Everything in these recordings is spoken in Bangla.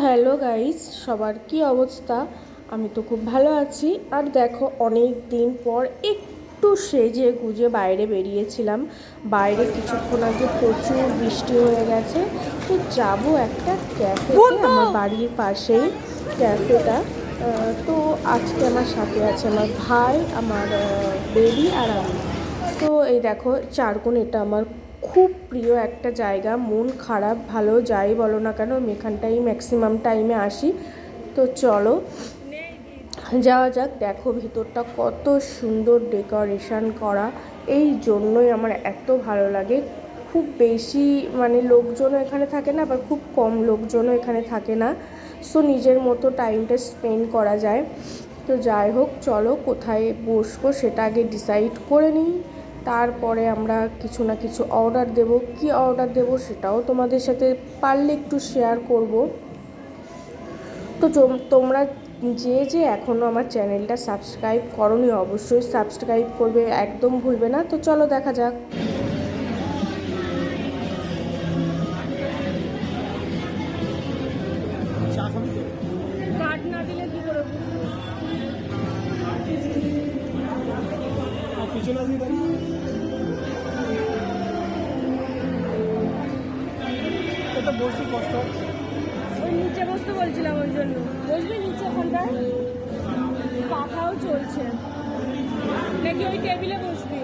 হ্যালো গাইস, সবার কি অবস্থা? আমি তো খুব ভালো আছি। আর দেখো, অনেক দিন পর একটু সেজে গুজে বাইরে বেরিয়েছিলাম। বাইরে কিছুক্ষণ আগে প্রচুর বৃষ্টি হয়ে গেছে, তো যাব একটা ক্যাফেতে, আমার বাড়ির পাশেই ক্যাফেটা। তো আজকে আমার সাথে আছে আমার ভাই, আমার বেবি আর আমি। তো এই দেখো, চারকোণ এটা আমার খুব প্রিয় একটা জায়গা। মন খারাপ ভালো যাই বলো না কেন, আমি এখানটাই ম্যাক্সিমাম টাইমে আসি। তো চলো যাওয়া যাক। দেখো ভিতরটা কত সুন্দর ডেকোরেশন করা, এই জন্যই আমার এত ভালো লাগে। খুব বেশি মানে লোকজনও এখানে থাকে না, আবার খুব কম লোকজনও এখানে থাকে না। সো নিজের মতো টাইমটা স্পেন্ড করা যায়। তো যাই হোক, চলো কোথায় বসবো সেটা আগে ডিসাইড করে নিই, তারপরে আমরা কিছু না কিছু অর্ডার দেব। কি অর্ডার দেব সেটাও তোমাদের সাথে পারলে একটু শেয়ার করব। তো তোমরা যে এখনও আমার চ্যানেলটা সাবস্ক্রাইব করোনি, অবশ্যই সাবস্ক্রাইব করবে, একদম ভুলবে না। তো চলো দেখা যাক। কার্ড না দিলে কি করে বসে কষ্ট হচ্ছে। ওই নিচে বসতে বলছিলাম, ওই জন্য বসবি নিচে, ওখানটায় পাখাও চলছে নাকি? ওই টেবিলে বসবি।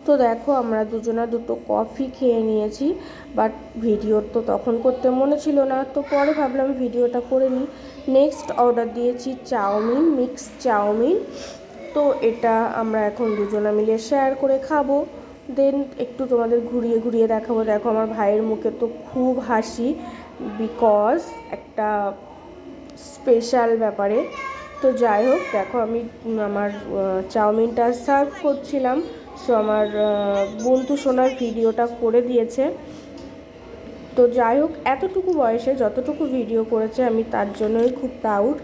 তো দেখো, আমরা দুজনা দুটো কফি খেয়ে নিয়েছি, বাট ভিডিওর তো তখন করতে মনে ছিল না, তো পরে ভাবলাম ভিডিওটা করে নিই। নেক্সট অর্ডার দিয়েছি চাউমিন, মিক্স চাউমিন। তো এটা আমরা এখন দুজনা মিলে শেয়ার করে খাবো, দেন একটু তোমাদের ঘুরিয়ে ঘুরিয়ে দেখাবো। দেখো আমার ভাইয়ের মুখে তো খুব হাসি, বিকজ একটা স্পেশাল ব্যাপারে। তো যাই হোক, দেখো আমি আমার চাউমিনটা সার্ভ করছিলাম। সো আমার বন্ধু সোনার ভিডিওটা করে দিয়েছে। তো যাই হোক, এতটুকু বয়সে যতটুকু ভিডিও করেছে আমি তার জন্যই খুব প্রাউড।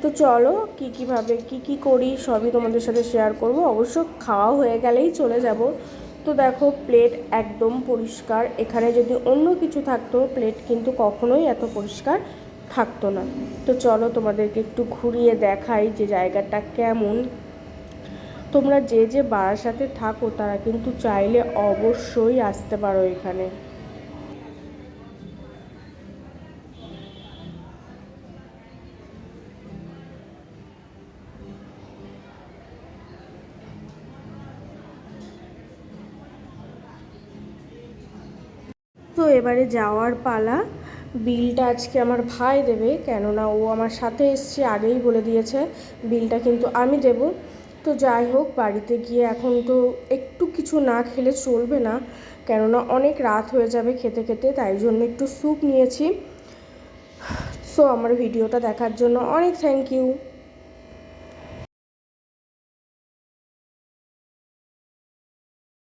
তো চলো কীভাবে কী করি সবই তোমাদের সাথে শেয়ার করব, অবশ্য খাওয়া হয়ে গেলেই চলে যাব। তো দেখো প্লেট একদম পরিষ্কার, এখানে যদি অন্য কিছু থাকতো প্লেট কিন্তু কখনোই এত পরিষ্কার থাকতো না। তো চলো তোমাদেরকে একটু ঘুরিয়ে দেখাই যে জায়গাটা কেমন। তোমরা যে বারাসাতে থাকো তারা কিন্তু চাইলে অবশ্যই আসতে পারো এখানে। তো এবারে যাওয়ার পালা। বিলটা আজকে আমার ভাই দেবে, কেননা ও আমার সাথে এসছে, আগেই বলে দিয়েছে বিলটা কিন্তু আমি দেব। তো যাই হোক, বাড়িতে গিয়ে এখন তো একটু কিছু না খেলে চলবে না, কেননা অনেক রাত হয়ে যাবে খেতে খেতে, তাই জন্য একটু স্যুপ নিয়েছি। সো আমার ভিডিওটা দেখার জন্য অনেক থ্যাংক ইউ।